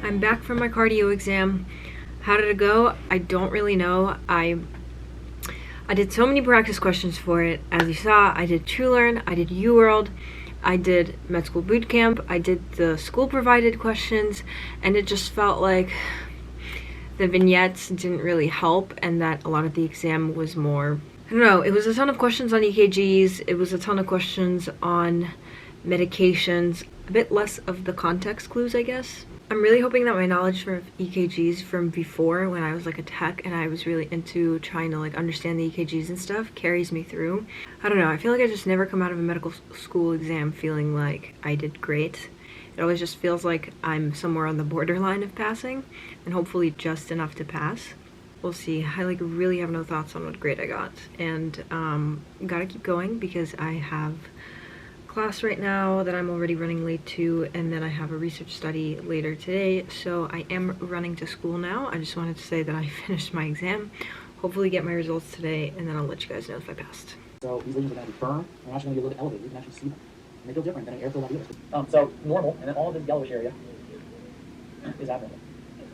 I'm back from my cardio exam. How did it go? I don't really know. I did so many practice questions for it. As you saw, I did TrueLearn, I did UWorld, I did Med School Bootcamp, I did the school-provided questions, and it just felt like the vignettes didn't really help, and that a lot of the exam was more, I don't know, it was a ton of questions on EKGs, it was a ton of questions on medications, a bit less of the context clues, I guess. I'm really hoping that my knowledge from EKGs from before, when I was like a tech and I was really into trying to like understand the EKGs and stuff, carries me through. I don't know, I feel like I just never come out of a medical school exam feeling like I did great. It always just feels like I'm somewhere on the borderline of passing, and hopefully just enough to pass. We'll see. I like really have no thoughts on what grade I got, and gotta keep going because I have class right now that I'm already running late to, and then I have a research study later today, so I am running to school now. I just wanted to say that I finished my exam, hopefully get my results today, and then I'll let you guys know if I passed. So these lesions are going to be firm, and they're actually going to be a little bit elevated. You can actually see them. And they feel different than an air-filled alveolus. So normal, and then all of this yellowish area is abnormal.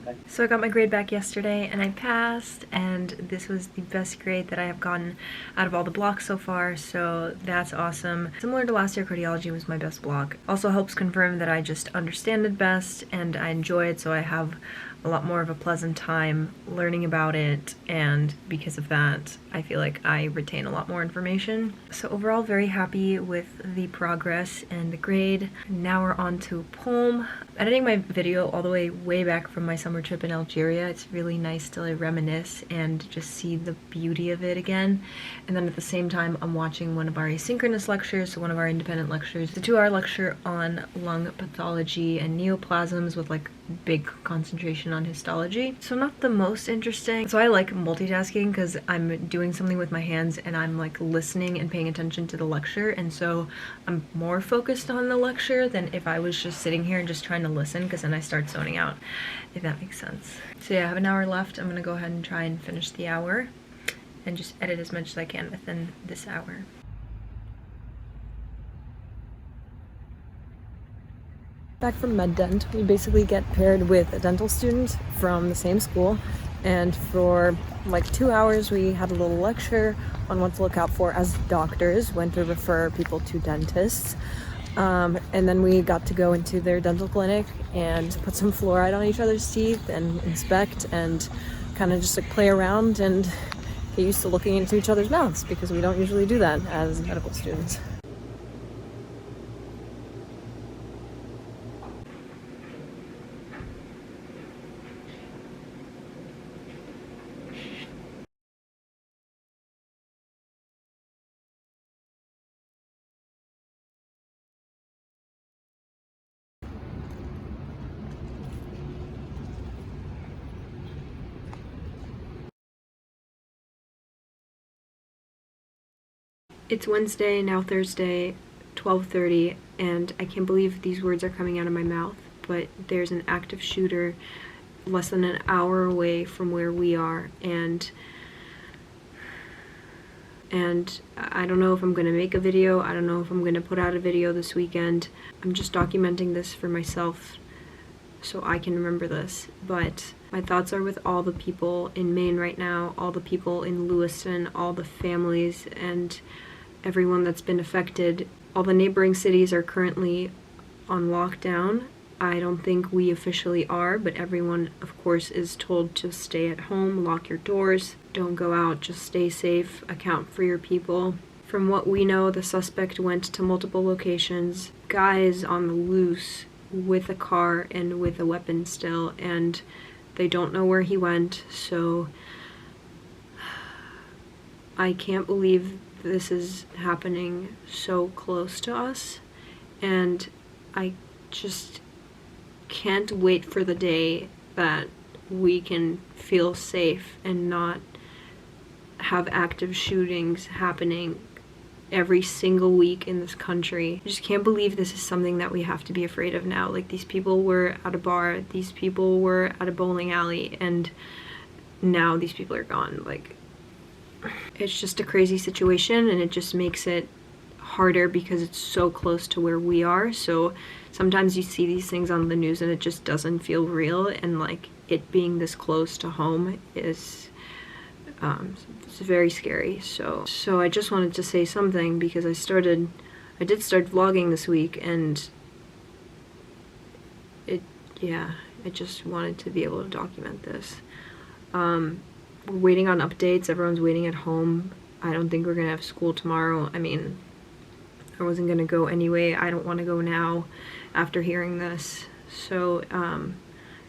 Okay. So I got my grade back yesterday and I passed, and this was the best grade that I have gotten out of all the blocks so far, so that's awesome. Similar to last year, cardiology was my best block. Also helps confirm that I just understand it best and I enjoy it, so I have a lot more of a pleasant time learning about it, and because of that I feel like I retain a lot more information. So overall, very happy with the progress and the grade. Now we're on to poem. Editing my video all the way back from my summer trip in Algeria, it's really nice to like reminisce and just see the beauty of it again. And then at the same time I'm watching one of our asynchronous lectures, so one of our independent lectures, the 2-hour lecture on lung pathology and neoplasms with like big concentration on histology. So not the most interesting. So I like multitasking because I'm doing something with my hands and I'm like listening and paying attention to the lecture, and so I'm more focused on the lecture than if I was just sitting here and just trying to listen, because then I start zoning out, if that makes sense. So yeah, I have an hour left. I'm gonna go ahead and try and finish the hour and just edit as much as I can within this hour. Back from MedDent, we basically get paired with a dental student from the same school, and for like 2 hours we had a little lecture on what to look out for as doctors, when to refer people to dentists, and then we got to go into their dental clinic and put some fluoride on each other's teeth and inspect and kind of just like play around and get used to looking into each other's mouths, because we don't usually do that as medical students. It's Wednesday, now Thursday, 12:30, and I can't believe these words are coming out of my mouth, but there's an active shooter less than an hour away from where we are, and I don't know if I'm going to make a video, I don't know if I'm going to put out a video this weekend. I'm just documenting this for myself so I can remember this, but my thoughts are with all the people in Maine right now, all the people in Lewiston, all the families, and everyone that's been affected. All the neighboring cities are currently on lockdown. I don't think we officially are, but everyone, of course, is told to stay at home, lock your doors, don't go out, just stay safe, account for your people. From what we know, the suspect went to multiple locations. Guy is on the loose with a car and with a weapon still, and they don't know where he went, so I can't believe this is happening so close to us, and I just can't wait for the day that we can feel safe and not have active shootings happening every single week in this country. I just can't believe this is something that we have to be afraid of now. Like, these people were at a bar, these people were at a bowling alley, and now these people are gone. Like, it's just a crazy situation, and it just makes it harder because it's so close to where we are. So sometimes you see these things on the news and it just doesn't feel real, and like it being this close to home is it's very scary. So I just wanted to say something because I did start vlogging this week, and I just wanted to be able to document this. We're waiting on updates. Everyone's waiting at home. I don't think we're gonna have school tomorrow. I mean, I wasn't gonna go anyway. I don't want to go now after hearing this. So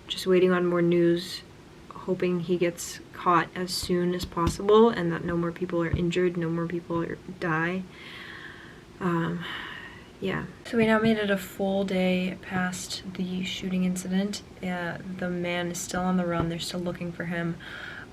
just waiting on more news, hoping he gets caught as soon as possible and that no more people are injured, no more people die. Yeah. So we now made it a full day past the shooting incident. The man is still on the run. They're still looking for him.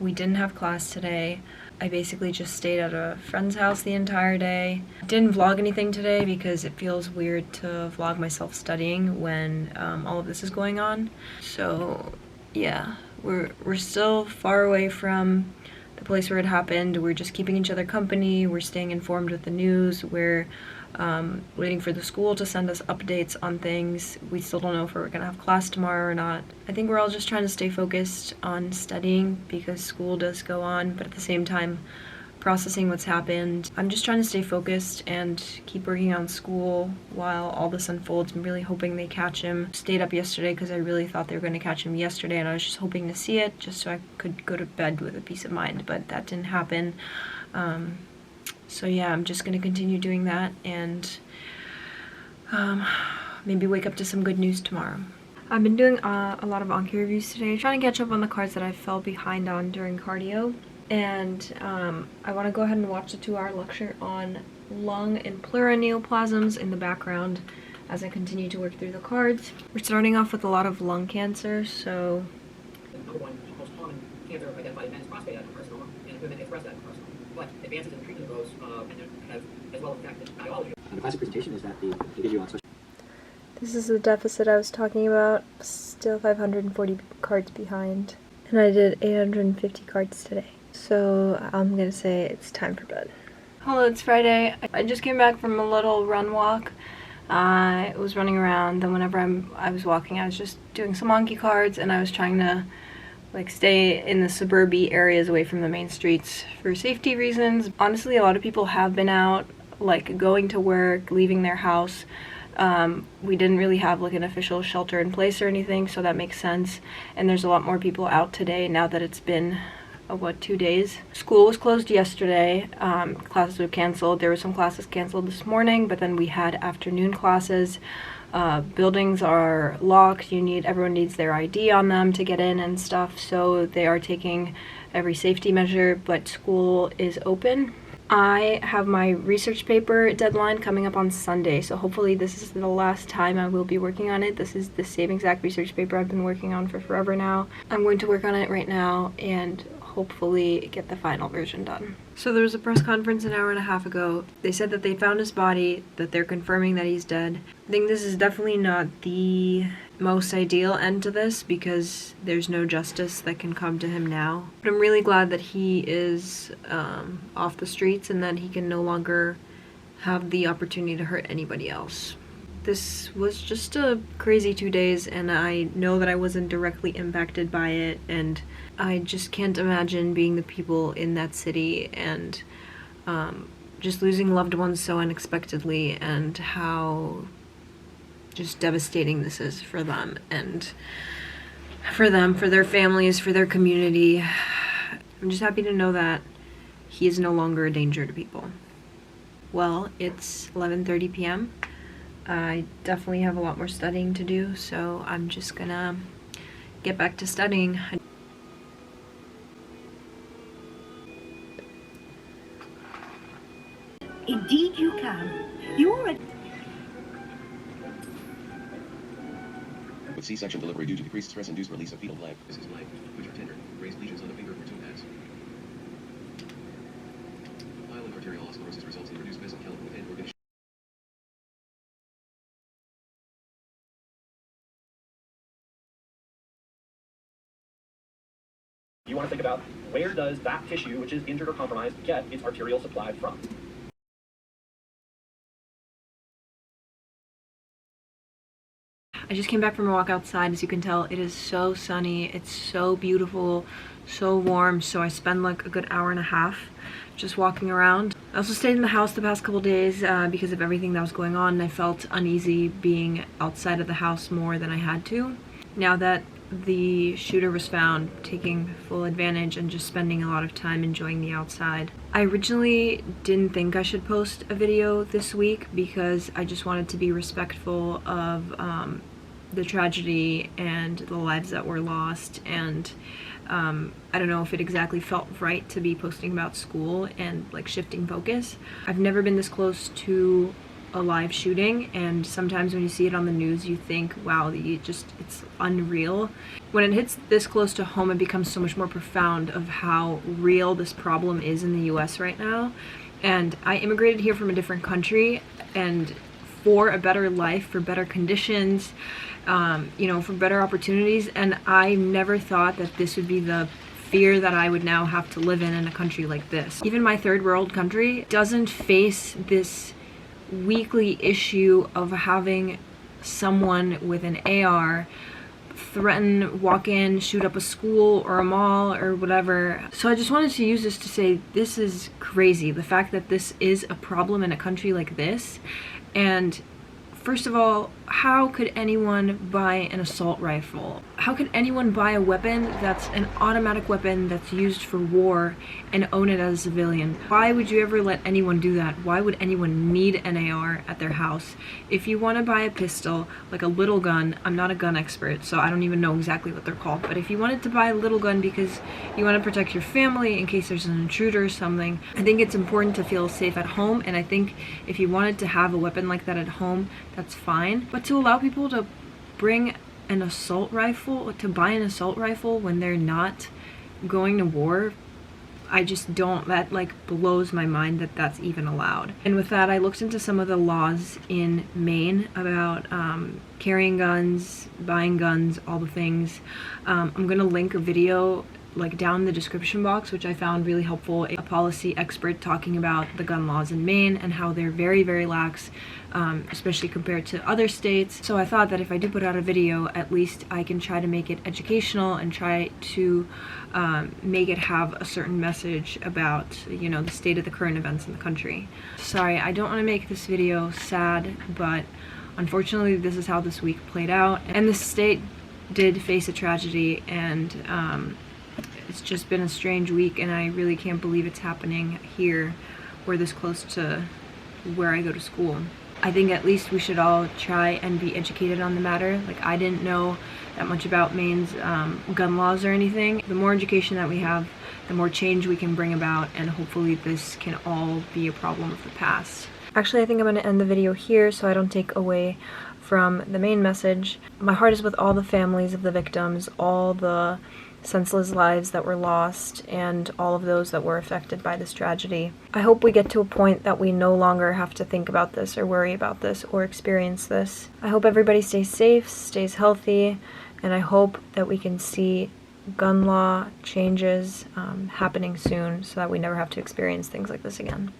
We didn't have class today. I basically just stayed at a friend's house the entire day. Didn't vlog anything today because it feels weird to vlog myself studying when all of this is going on. So yeah, we're still far away from the place where it happened. We're just keeping each other company. We're staying informed with the news. We're waiting for the school to send us updates on things. We still don't know if we're gonna have class tomorrow or not. I think we're all just trying to stay focused on studying because school does go on, but at the same time processing what's happened. I'm just trying to stay focused and keep working on school while all this unfolds. I'm really hoping they catch him. Stayed up yesterday because I really thought they were going to catch him yesterday, and I was just hoping to see it just so I could go to bed with a peace of mind, but that didn't happen. So yeah, I'm just going to continue doing that and maybe wake up to some good news tomorrow. I've been doing a lot of Anki reviews today, trying to catch up on the cards that I fell behind on during cardio. And I want to go ahead and watch the 2-hour lecture on lung and pleural neoplasms in the background as I continue to work through the cards. We're starting off with a lot of lung cancer, so... Number one most common cancer identified in men is prostate adenocarcinoma, and in women it's breast adenocarcinoma. But advances in the treatment of those have as well affected biology. The classic presentation is that the video on social. This is the deficit I was talking about, still 540 cards behind. And I did 850 cards today. So I'm gonna say it's time for bed. Hello, it's Friday. I just came back from a little run walk. I was running around, then whenever I was walking, I was just doing some Anki cards, and I was trying to like stay in the suburban areas away from the main streets for safety reasons. Honestly, a lot of people have been out, like going to work, leaving their house. We didn't really have like an official shelter in place or anything, so that makes sense. And there's a lot more people out today now that it's been 2 days. School was closed yesterday. Classes were canceled. There were some classes canceled this morning, but then we had afternoon classes. Buildings are locked. Everyone needs their ID on them to get in and stuff, so they are taking every safety measure, but school is open. I have my research paper deadline coming up on Sunday, so hopefully this is the last time I will be working on it. This is the same exact research paper I've been working on for forever now. I'm going to work on it right now and hopefully get the final version done. So there was a press conference an hour and a half ago. They said that they found his body, that they're confirming that he's dead. I think this is definitely not the most ideal end to this because there's no justice that can come to him now. But I'm really glad that he is off the streets and that he can no longer have the opportunity to hurt anybody else. This was just a crazy 2 days, and I know that I wasn't directly impacted by it, and I just can't imagine being the people in that city and just losing loved ones so unexpectedly, and how just devastating this is for them and for their families, for their community. I'm just happy to know that he is no longer a danger to people. Well, it's 11:30 p.m. I definitely have a lot more studying to do, so I'm just gonna get back to studying. Indeed you can. You're a... With C-section delivery due to decreased stress-induced release of fetal blood. This is life, which are tender. Raised lesions on the finger for 2 pads. Violent arterial osclerosis results in reduced vessel count with end-organ. You want to think about where does that tissue, which is injured or compromised, get its arterial supply from? I just came back from a walk outside. As you can tell, it is so sunny. It's so beautiful, so warm. So I spend like a good hour and a half just walking around. I also stayed in the house the past couple days because of everything that was going on, and I felt uneasy being outside of the house more than I had to. Now that the shooter was found, taking full advantage and just spending a lot of time enjoying the outside. I originally didn't think I should post a video this week because I just wanted to be respectful of the tragedy and the lives that were lost, and I don't know if it exactly felt right to be posting about school and like shifting focus. I've never been this close to a live shooting, and sometimes when you see it on the news you think, wow, it's unreal. When it hits this close to home, it becomes so much more profound of how real this problem is in the US right now. And I immigrated here from a different country, and for a better life, for better conditions, you know, for better opportunities, and I never thought that this would be the fear that I would now have to live in a country like this. Even my third world country doesn't face this weekly issue of having someone with an AR threaten, walk in, shoot up a school or a mall or whatever. So I just wanted to use this to say this is crazy, the fact that this is a problem in a country like this. And first of all, how could anyone buy an assault rifle? How could anyone buy a weapon that's an automatic weapon that's used for war and own it as a civilian? Why would you ever let anyone do that? Why would anyone need an AR at their house? If you want to buy a pistol, like a little gun, I'm not a gun expert, so I don't even know exactly what they're called, but if you wanted to buy a little gun because you want to protect your family in case there's an intruder or something, I think it's important to feel safe at home, and I think if you wanted to have a weapon like that at home, that's fine. But to allow people to bring an assault rifle, to buy an assault rifle when they're not going to war, I just don't, that like blows my mind that that's even allowed. And with that, I looked into some of the laws in Maine about carrying guns, buying guns, all the things. I'm gonna link a video like down in the description box, which I found really helpful, a policy expert talking about the gun laws in Maine and how they're very, very lax, especially compared to other states. So I thought that if I do put out a video, at least I can try to make it educational and try to make it have a certain message about, you know, the state of the current events in the country. Sorry, I don't want to make this video sad, but unfortunately this is how this week played out, and the state did face a tragedy, and it's just been a strange week, and I really can't believe it's happening here. We're this close to where I go to school. I think at least we should all try and be educated on the matter. Like, I didn't know that much about Maine's gun laws or anything. The more education that we have, the more change we can bring about, and hopefully this can all be a problem of the past. Actually, I think I'm going to end the video here so I don't take away from the main message. My heart is with all the families of the victims, all the senseless lives that were lost, and all of those that were affected by this tragedy. I hope we get to a point that we no longer have to think about this or worry about this or experience this. I hope everybody stays safe, stays healthy, and I hope that we can see gun law changes happening soon so that we never have to experience things like this again.